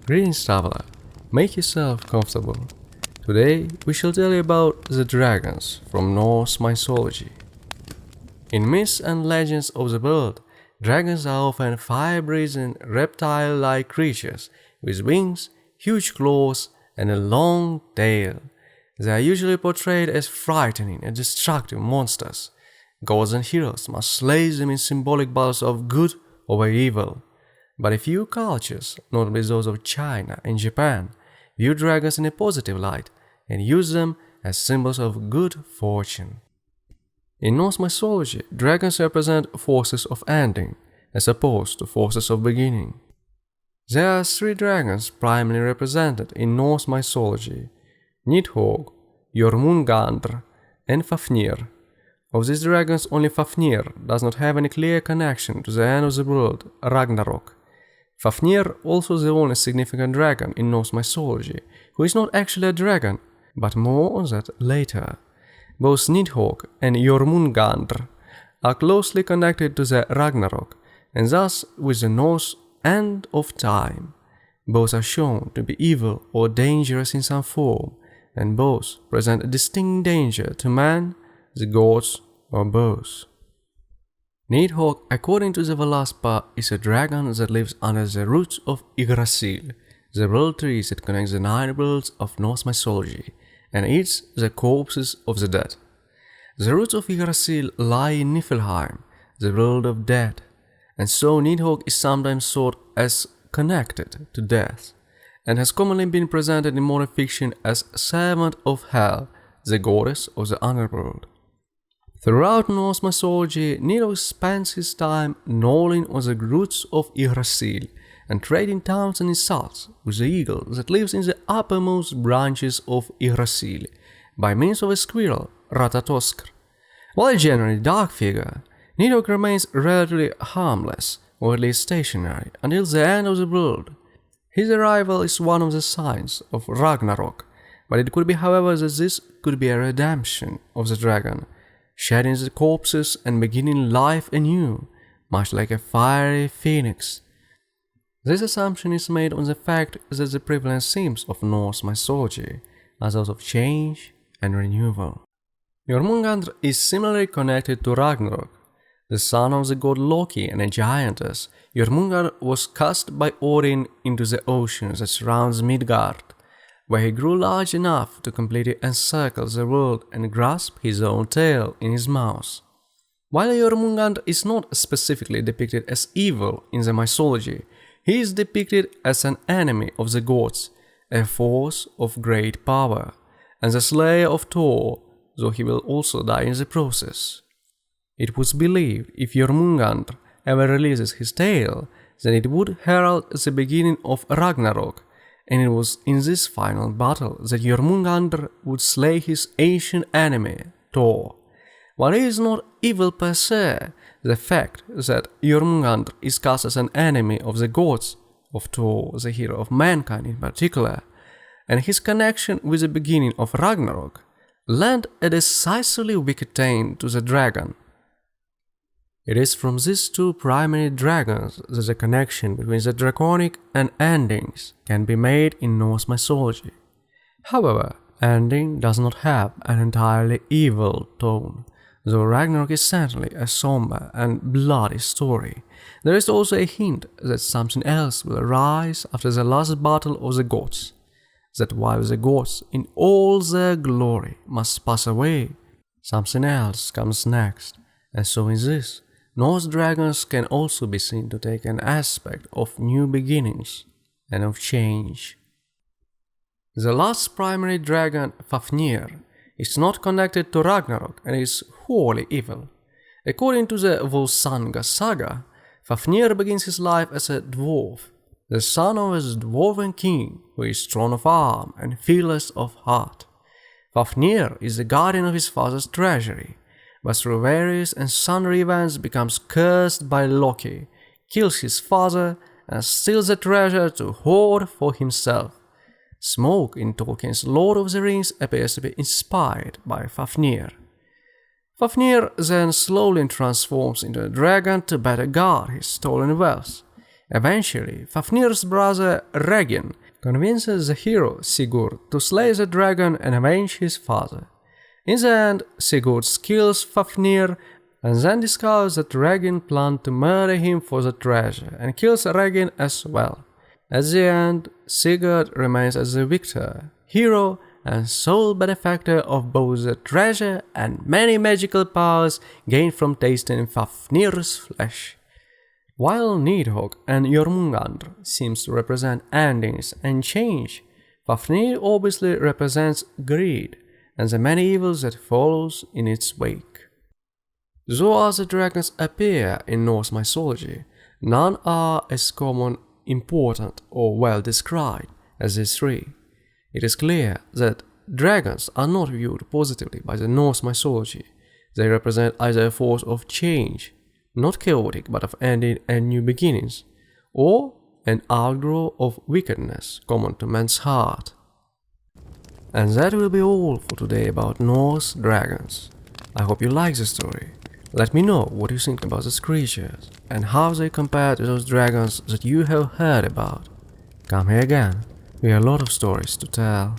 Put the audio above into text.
Greetings traveler, make yourself comfortable. Today we shall tell you about the dragons from Norse mythology. In myths and legends of the world, dragons are often fire-breathing, reptile-like creatures with wings, huge claws, and a long tail. They are usually portrayed as frightening and destructive monsters. Gods and heroes must slay them in symbolic battles of good over evil. But a few cultures, notably those of China and Japan, view dragons in a positive light and use them as symbols of good fortune. In Norse mythology, dragons represent forces of ending, as opposed to forces of beginning. There are three dragons primarily represented in Norse mythology: Nidhogg, Jormungandr, and Fafnir. Of these dragons, only Fafnir does not have any clear connection to the end of the world, Ragnarok. Fafnir, also the only significant dragon in Norse mythology, who is not actually a dragon, but more on that later. Both Nidhogg and Jormungandr are closely connected to the Ragnarok, and thus with the Norse end of time. Both are shown to be evil or dangerous in some form, and both present a distinct danger to man, the gods, or both. Nidhogg, according to the Velaspa, is a dragon that lives under the roots of Yggdrasil, the world tree that connects the 9 worlds of Norse mythology, and eats the corpses of the dead. The roots of Yggdrasil lie in Niflheim, the world of dead, and so Nidhogg is sometimes thought as connected to death, and has commonly been presented in modern fiction as servant of Hel, the goddess of the underworld. Throughout Norse mythology, Nidhogg spends his time gnawing on the roots of Yggdrasil and trading taunts and insults with the eagle that lives in the uppermost branches of Yggdrasil by means of a squirrel, Ratatoskr. While a generally dark figure, Nidhogg remains relatively harmless, or at least stationary, until the end of the world. His arrival is one of the signs of Ragnarok, but it could be, however, that this could be a redemption of the dragon, shedding the corpses and beginning life anew, much like a fiery phoenix. This assumption is made on the fact that the prevalent themes of Norse mythology are those of change and renewal. Jormungandr is similarly connected to Ragnarok. The son of the god Loki and a giantess, Jormungandr was cast by Odin into the ocean that surrounds Midgard, where he grew large enough to completely encircle the world and grasp his own tail in his mouth. While Jormungandr is not specifically depicted as evil in the mythology, he is depicted as an enemy of the gods, a force of great power, and the slayer of Thor, though he will also die in the process. It was believed if Jormungandr ever releases his tail, then it would herald the beginning of Ragnarok, and it was in this final battle that Jormungandr would slay his ancient enemy, Thor. While he is not evil per se, the fact that Jormungandr is cast as an enemy of the gods, of Thor, the hero of mankind in particular, and his connection with the beginning of Ragnarok, lend a decisively wicked taint to the dragon. It is from these two primary dragons that the connection between the draconic and endings can be made in Norse mythology. However, ending does not have an entirely evil tone. Though Ragnarok is certainly a somber and bloody story, there is also a hint that something else will arise after the last battle of the gods. That while the gods in all their glory must pass away, something else comes next, and so in this, Norse dragons can also be seen to take an aspect of new beginnings and of change. The last primary dragon, Fafnir, is not connected to Ragnarok and is wholly evil. According to the Volsunga saga, Fafnir begins his life as a dwarf, the son of a dwarven king who is strong of arm and fearless of heart. Fafnir is the guardian of his father's treasury, but through various and sundry events becomes cursed by Loki, kills his father, and steals the treasure to hoard for himself. Smoke in Tolkien's Lord of the Rings appears to be inspired by Fafnir. Fafnir then slowly transforms into a dragon to better guard his stolen wealth, Eventually, Fafnir's brother Regin convinces the hero Sigurd to slay the dragon and avenge his father. In the end, Sigurd kills Fafnir and then discovers that Regin planned to murder him for the treasure and kills Regin as well. At the end, Sigurd remains as the victor, hero, and sole benefactor of both the treasure and many magical powers gained from tasting Fafnir's flesh. While Nidhogg and Jormungandr seems to represent endings and change, Fafnir obviously represents greed and the many evils that follows in its wake. Though other dragons appear in Norse mythology, none are as common, important, or well described as these three. It is clear that dragons are not viewed positively by the Norse mythology. They represent either a force of change, not chaotic but of ending and new beginnings, or an outgrowth of wickedness common to man's heart. And that will be all for today about Norse dragons. I hope you like the story. Let me know what you think about these creatures and how they compare to those dragons that you have heard about. Come here again, we have a lot of stories to tell.